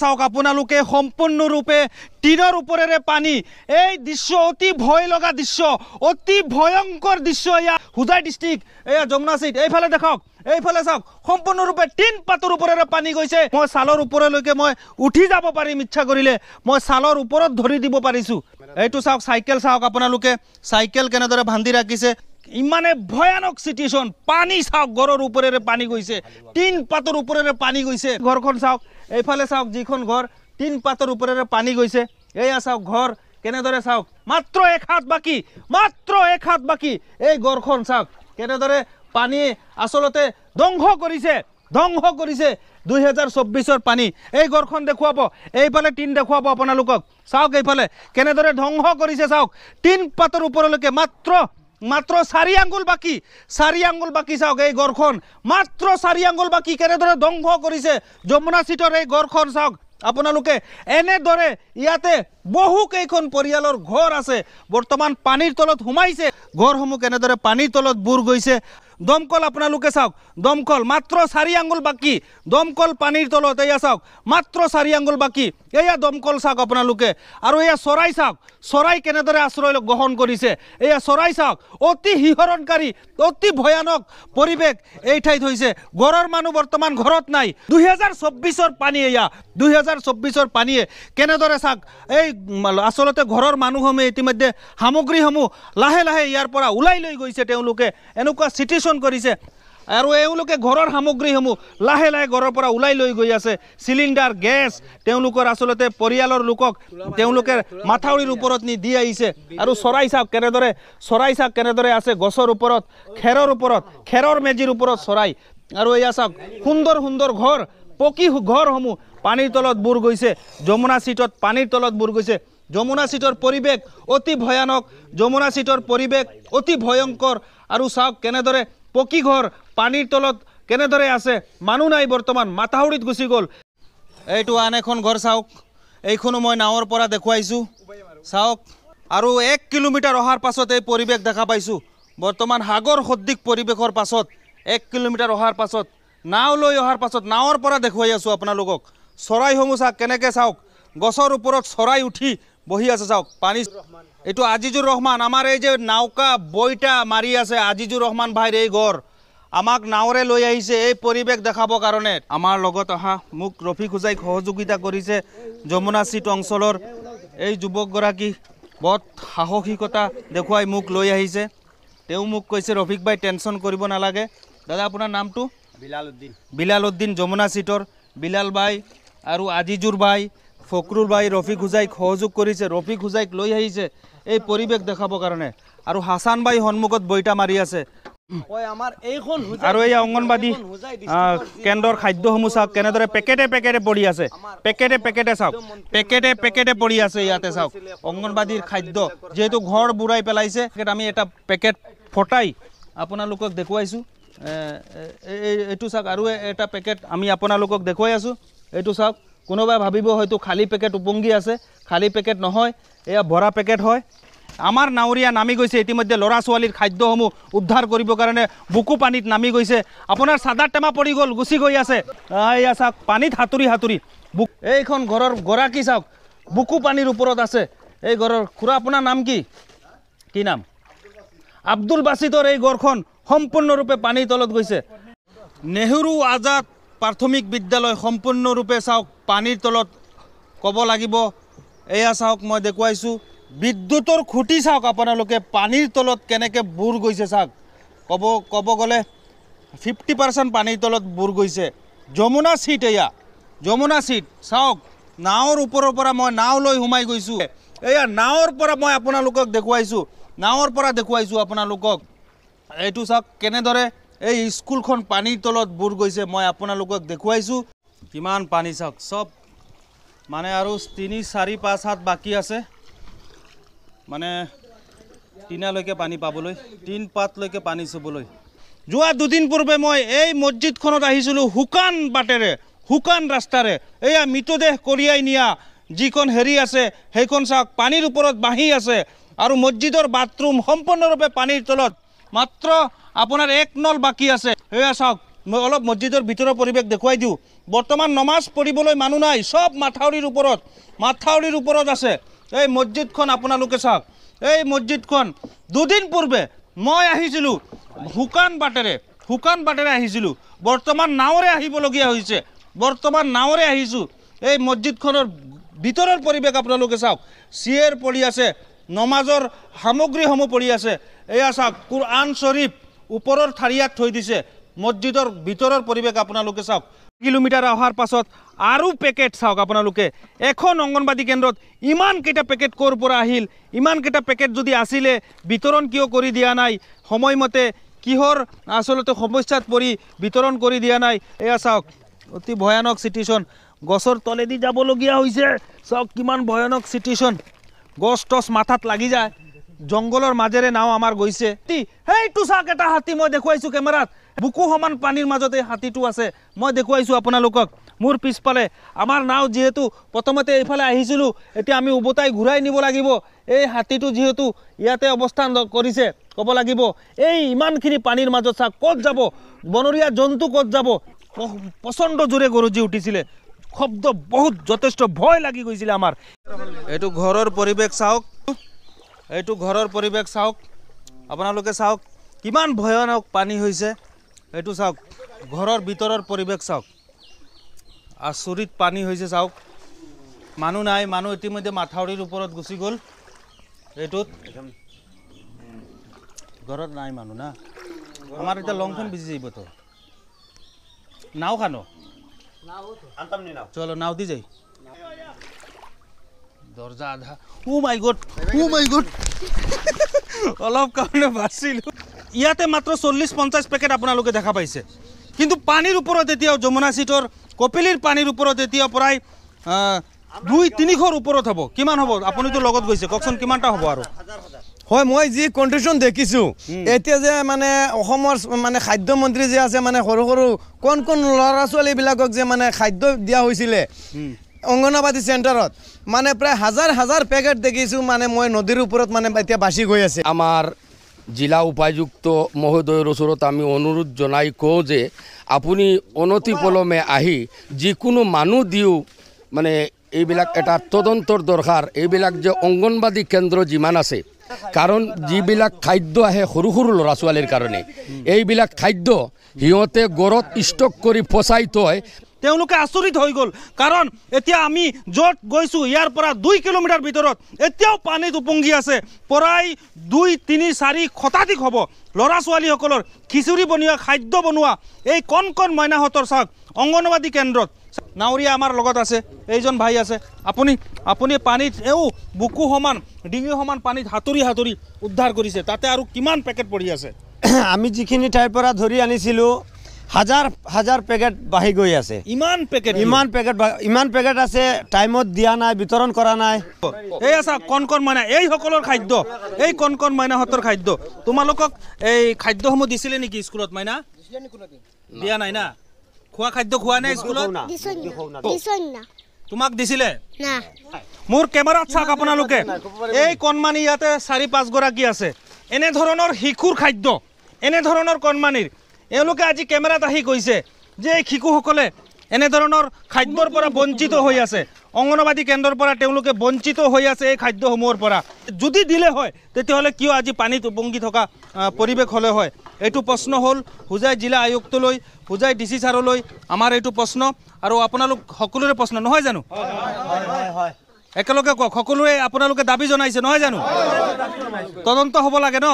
চাওক আপোনালোকে সম্পূৰ্ণৰূপে টিনৰ ওপৰেৰে পানী এই দৃশ্য অতি ভয় লগা দৃশ্য অতি ভয়ংকৰ দৃশ্য এয়া হুজাই ডিস্ট্ৰিক্ট এয়া যমুনা চিট এইফালে দেখাওক এইফালে চাওক সম্পূৰ্ণৰূপে টিন পাতৰ ওপৰেৰে পানী গৈছে মই ছালৰ ওপৰলৈকে মই উঠি যাব পাৰিম ইচ্ছা কৰিলে মই ছালৰ ওপৰত ধৰি দিব পাৰিছোঁ এইটো চাওক চাইকেল চাওক আপোনালোকে চাইকেল কেনেদৰে বান্ধি ৰাখিছে ইমানে ভয়ানক সিচুৱেশ্যন পানী চাওক ঘৰৰ ওপৰেৰে পানী গৈছে টিন পাতৰ ওপৰেৰে পানী গৈছে ঘৰখন চাওক এইফালে চাওক যিখন ঘৰ টিন পাতৰ ওপৰেৰে পানী গৈছে এয়া চাওক ঘৰ কেনেদৰে চাওক মাত্ৰ এক হাত বাকি এই ঘৰখন চাওক কেনেদৰে পানী আসলতে ধ্বংস কৰিছে 2024 পানী এই ঘৰখন দেখুৱাব এইফালে টিন দেখুৱাব আপোনালোকক চাওক এইফালে কেনেদৰে ধ্বংস কৰিছে চাওক টিন পাতৰ ওপৰলৈকে মাত্ৰ 4 আঙ্গুল বাকি চাওক এই ঘৰখন মাত্ৰ 4 আঙ্গুল বাকি কেনেদৰে ধ্বংস কৰিছে যমুনা চিটৰ এই ঘৰখন চাওক আপোনালোকে এনেদৰে ইয়াতে বহু কেইখন পৰিয়ালৰ ঘৰ আছে বৰ্তমান পানীৰ তলত সোমাইছে ঘৰসমূহ কেনেদৰে পানীৰ তলত বুৰ গৈছে দমকল আপোনালোকে চাওক দমকল মাত্ৰ 4 আঙ্গুল বাকি দমকল পানীৰ তলত এয়া চাওক মাত্ৰ 4 আঙ্গুল বাকি এয়া দমকল চাওক আপোনালোকে আৰু এয়া চৰাই চাওক চৰাই কেনেদৰে আশ্ৰয় গ্ৰহণ কৰিছে এয়া চৰাই চাওক অতি হিহৰণকাৰী অতি ভয়ানক পৰিৱেশ এই ঠাইত হৈছে ঘৰৰ মানুহ বৰ্তমান ঘৰত নাই 2024 পানী এয়া 2024 পানীয়ে কেনেদৰে চাওক এই আসলতে ঘৰৰ মানুহসমূহ ইতিমধ্যে সামগ্ৰীসমূহ লাহে লাহে ইয়াৰ পৰা ওলাই লৈ গৈছে তেওঁলোকে এনেকুৱা সিচুৱেশ্যন কৰিছে আৰু এওঁলোকে ঘৰৰ সামগ্ৰীসমূহ লাহে লাহে ঘৰৰ পৰা ওলাই লৈ গৈ আছে সিলিণ্ডাৰ গেছ তেওঁলোকৰ আসলতে পৰিয়ালৰ লোকক তেওঁলোকে মাথাউৰিৰ ওপৰত নি দি আহিছে আৰু চৰাই চাওক কেনেদৰে আছে গছৰ ওপৰত খেৰৰ মেজিৰ ওপৰত চৰাই আৰু এয়া চাওক সুন্দৰ ঘৰ পকী ঘৰসমূহ পানীৰ তলত বুৰ গৈছে যমুনা চিটত পানীৰ তলত বুৰ গৈছে যমুনা চিটৰ পৰিৱেশ অতি ভয়ানক যমুনা চিটৰ পৰিৱেশ অতি ভয়ংকৰ আৰু চাওক কেনেদৰে পকী ঘৰ পানীৰ তলত কেনেদৰে আছে মানুহ নাই বৰ্তমান মাথাউৰিত গুচি গ'ল এইটো আন এখন ঘৰ চাওক এইখনো মই নাৱৰ পৰা দেখুৱাইছোঁ চাওক আৰু 1 কিলোমিটাৰ অহাৰ পাছত এই পৰিৱেশ দেখা পাইছোঁ বৰ্তমান সাগৰ সদৃশ পৰিৱেশৰ পাছত 1 কিলোমিটাৰ অহাৰ পাছত নাও লৈ অহাৰ পাছত নাৱৰ পৰা দেখুৱাই আছোঁ আপোনালোকক চৰাইসমূহ চাওক কেনেকৈ চাওক গছৰ ওপৰত চৰাই উঠি বহি আছে চাওক পানী এইটো আজিজুৰ ৰহমান আমাৰ এই যে নাওকা বইটা মাৰি আছে আজিজুৰ ৰহমান ভাইৰ এই ঘৰ আমাক নাৱৰে লৈ আহিছে এই পৰিৱেশ দেখাবৰ কাৰণে আমাৰ লগত অহা মোক ৰফিক হুজাইক সহযোগিতা কৰিছে যমুনা চিট অঞ্চলৰ এই যুৱকগৰাকী বহুত সাহসিকতা দেখুৱাই মোক লৈ আহিছে তেওঁ মোক কৈছে ৰফিক ভাই টেনশ্যন কৰিব নালাগে দাদা আপোনাৰ নামটো বিলাল উদ্দিন যমুনা চিটৰ বিলাল ভাই আৰু আজিজুৰ ভাই ফকৰুল ভাই ৰফিক হুজাইক সহযোগ কৰিছে ৰফিক হুজাইক লৈ আহিছে এই পৰিৱেশ দেখাবৰ কাৰণে আৰু হাছান ভাই সন্মুখত বইটা মাৰি আছে আৰু এই অংগনবাদী কেন্দ্ৰৰ খাদ্যসমূহ চাওক কেনেদৰে পেকেটে পৰি আছে পেকেটে চাওক পেকেটে পৰি আছে ইয়াতে চাওক অংগনবাদীৰ খাদ্য যেহেতু ঘৰ বুঢ়াই পেলাইছে আমি এটা পেকেট ফটাই আপোনালোকক দেখুৱাইছোঁ এইটো চাওক আৰু এটা পেকেট আমি আপোনালোকক দেখুৱাই আছোঁ এইটো চাওক কোনোবাই ভাবিব হয়তো খালী পেকেট উপংগী আছে খালী পেকেট নহয় এয়া ভৰা পেকেট হয় আমাৰ নাৱৰীয়া নামি গৈছে ইতিমধ্যে ল'ৰা ছোৱালীৰ খাদ্যসমূহ উদ্ধাৰ কৰিবৰ কাৰণে বুকু পানীত নামি গৈছে আপোনাৰ চাদাৰ টেমা পৰি গ'ল গুচি গৈ আছে এয়া চাওক পানীত হাতুৰি এইখন ঘৰৰ গৰাকী চাওক বুকু পানীৰ ওপৰত আছে এই ঘৰৰ খুৰা আপোনাৰ নাম কি নাম আব্দুল বাছিতৰ এই ঘৰখন সম্পূৰ্ণৰূপে পানীৰ তলত গৈছে নেহৰু আজাদ প্ৰাথমিক বিদ্যালয় সম্পূৰ্ণৰূপে চাওক পানীৰ তলত ক'ব লাগিব এয়া চাওক মই দেখুৱাইছোঁ বিদ্যুতৰ খুঁটি চাওক আপোনালোকে পানীৰ তলত কেনেকৈ বুৰ গৈছে চাওক ক'ব গ'লে 50% পানীৰ তলত বুৰ গৈছে যমুনা চিট এয়া যমুনা চিট চাওক নাৱৰ ওপৰৰ পৰা মই নাও লৈ সোমাই গৈছোঁ এয়া নাৱৰ পৰা মই আপোনালোকক দেখুৱাইছোঁ আপোনালোকক এইটো চাওক কেনেদৰে এই স্কুলখন পানীৰ তলত বুৰ গৈছে মই আপোনালোকক দেখুৱাইছোঁ কিমান পানী চাওক চব মানে আৰু 3 4 5 7 বাকী আছে মানে টিনালৈকে পানী পাবলৈ 3 পাতলৈকে পানী চুবলৈ যোৱা 2 দিন পূৰ্বে মই এই মছজিদখনত আহিছিলোঁ শুকান ৰাস্তাৰে এয়া মৃতদেহ কঢ়িয়াই নিয়া যিখন হেৰি আছে সেইখন চাওক পানীৰ ওপৰত বাঢ়ি আছে আৰু মছজিদৰ বাথৰুম সম্পূৰ্ণৰূপে পানীৰ তলত মাত্ৰ আপোনাৰ 1 নল বাকি আছে এয়া চাওক মই অলপ মছজিদৰ ভিতৰৰ পৰিৱেশ দেখুৱাই দিওঁ বৰ্তমান নমাজ পঢ়িবলৈ মানুহ নাই, সব মাথাউৰিৰ ওপৰত আছে। এই মছজিদখন আপোনালোকে চাওক, এই মছজিদখন দুদিন পূৰ্বে মই আহিছিলোঁ শুকান বাটেৰে আহিছিলোঁ, বৰ্তমান নাৱৰে আহিবলগীয়া হৈছে, বৰ্তমান নাৱৰে আহিছোঁ। এই মছজিদখনৰ ভিতৰৰ পৰিৱেশ আপোনালোকে চাওক, চিয়েৰ পৰি আছে, নমাজৰ সামগ্ৰীসমূহ পৰি আছে। এয়া চাওক কুৰআন শ্বৰীফ ওপৰৰ ঠাৰিয়াত থৈ দিছে। মছজিদৰ ভিতৰৰ পৰিৱেশ আপোনালোকে চাওক। কিলোমিটাৰ অহাৰ পাছত আৰু পেকেট চাওক আপোনালোকে। এখন অংগনবাদী কেন্দ্ৰত ইমানকেইটা পেকেট ক'ৰ পৰা আহিল? ইমানকেইটা পেকেট যদি আছিলে বিতৰণ কিয় কৰি দিয়া নাই? সময়মতে কিহৰ আচলতে সমস্যাত পৰি বিতৰণ কৰি দিয়া নাই? এয়া চাওক অতি ভয়ানক চিটুৱেশ্যন। গছৰ তলেদি যাবলগীয়া হৈছে। চাওক কিমান ভয়ানক চিটুৱেশ্যন, গছ টছ মাথাত লাগি যায়। জংঘলৰ মাজেৰে নাও আমাৰ গৈছে। সেইটো চাওক এটা হাতী, মই দেখুৱাইছোঁ কেমেৰাত, বুকু সমান পানীৰ মাজতে হাতীটো আছে, মই দেখুৱাইছোঁ আপোনালোকক। মোৰ পিছফালে আমাৰ নাও যিহেতু প্ৰথমতে এইফালে আহিছিলোঁ, এতিয়া আমি উভতাই ঘূৰাই নিব লাগিব। এই হাতীটো যিহেতু ইয়াতে অৱস্থান কৰিছে, ক'ব লাগিব এই ইমানখিনি পানীৰ মাজত চাওক ক'ত যাব, বনৰীয়া জন্তু ক'ত যাব? প্ৰচণ্ড জোৰে গৰজি উঠিছিলে, শব্দ বহুত যথেষ্ট ভয় লাগি গৈছিলে আমাৰ। এইটো ঘৰৰ পৰিৱেশ চাওক, এইটো ঘৰৰ পৰিৱেশ চাওক আপোনালোকে, চাওক কিমান ভয়ানক পানী হৈছে। এইটো চাওক ঘৰৰ ভিতৰৰ পৰিৱেশ চাওক, আচৰিত পানী হৈছে চাওক। মানুহ নাই, মানুহ ইতিমধ্যে মাথাউৰিৰ ওপৰত গুচি গ'ল। এইটোত ঘৰত নাই মানুহ না, আমাৰ এতিয়া লংখন ভিজি যাইব তো। নাও খানো চলো, নাও দি যাই দরজা আধা। ও মাই গড, অলপ কাৰণে বাচিলোঁ। ইয়াতে মাত্ৰ 40-50 পেকেট আপোনালোকে দেখা পাইছে, কিন্তু পানীৰ ওপৰত এতিয়াও যমুনা চিটৰ কপিলীৰ পানীৰ ওপৰত এতিয়া প্ৰায় 200-300 ওপৰত হ'ব। কিমান হ'ব? আপুনিতো লগত গৈছে, কওকচোন কিমানটা হ'ব? আৰু হয়, মই যি কণ্ডিশ্যন দেখিছোঁ এতিয়া যে মানে অসমৰ মানে খাদ্য মন্ত্ৰী যে আছে, মানে সৰু কোন ল'ৰা ছোৱালীবিলাকক যে মানে খাদ্য দিয়া হৈছিলে অংগনবাদী চেণ্টাৰত, মানে প্ৰায় হাজাৰ পেকেট দেখিছোঁ। মানে মই নদীৰ ওপৰত মানে এতিয়া বাচি গৈ আছে। আমাৰ জিলা উপায়ুক্ত মহোদয়ৰ ওচৰত আমি অনুৰোধ জনাই কওঁ যে আপুনি অনতিপলমে আহি যিকোনো মানুহ দিও মানে এইবিলাক এটা তদন্তৰ দৰকাৰ। এইবিলাক যে অংগনবাদী কেন্দ্ৰ যিমান আছে, কাৰণ যিবিলাক খাদ্য আহে সৰু ল'ৰা ছোৱালীৰ কাৰণে, এইবিলাক খাদ্য সিহঁতে গড়ত ষ্টক কৰি পচাই থয়। তেওঁলোকে আচৰিত হৈ গ'ল, কাৰণ এতিয়া আমি য'ত গৈছোঁ ইয়াৰ পৰা 2 কিলোমিটাৰ ভিতৰত এতিয়াও পানীত উপঙি আছে। প্ৰায় 2-3-4 শতাধিক হ'ব ল'ৰা ছোৱালীসকলৰ খিচিৰি বনোৱা, খাদ্য বনোৱা এই কণ মইনাহঁতৰ চাওক অংগনবাদী কেন্দ্ৰত। নাৱৰীয়া আমাৰ লগত আছে, এইজন ভাই আছে। আপুনি পানীত বুকু সমান, ডিঙি সমান পানীত হাতুৰি উদ্ধাৰ কৰিছে। তাতে আৰু কিমান পেকেট পৰি আছে? আমি যিখিনি ঠাইৰ পৰা ধৰি আনিছিলোঁ হাজাৰ পেকেট বাঢ়ি গৈ আছে। ইমান পেকেট আছে, টাইমত দিয়া নাই, বিতৰণ কৰা নাই। এই আছা কণ মইনা, এইসকলৰ খাদ্য, এই কণ মইনাহঁতৰ খাদ্য। তোমালোকক এই খাদ্যসমূহ দিছিলে নেকি স্কুলত? মাইনা দিয়া নাই না? খোৱা খাদ্য খোৱা নাই স্কুলত? তোমাক দিছিলে? মোৰ কেমেৰাত চাওক আপোনালোকে, এই কণমানি ইয়াতে 4-5 গৰাকী আছে। এনেধৰণৰ শিশুৰ খাদ্য, এনেধৰণৰ কণমানিৰ এওঁলোকে আজি কেমেৰাত আহি কৈছে যে এই শিশুসকলে এনেধৰণৰ খাদ্যৰ পৰা বঞ্চিত হৈ আছে, অংগনবাদী কেন্দ্ৰৰ পৰা তেওঁলোকে বঞ্চিত হৈ আছে এই খাদ্যসমূহৰ পৰা। যদি দিলে হয় তেতিয়াহ'লে কিয় আজি পানীত উপঙি থকা পৰিৱেশ হ'লে হয়? এইটো প্ৰশ্ন হ'ল হোজাই জিলা আয়ুক্তলৈ, হোজাই DC ছাৰলৈ আমাৰ এইটো প্ৰশ্ন, আৰু আপোনালোক সকলোৰে প্ৰশ্ন নহয় জানো? একেলগে কওক, সকলোৱে আপোনালোকে দাবী জনাইছে নহয় জানো? তদন্ত হ'ব লাগে ন?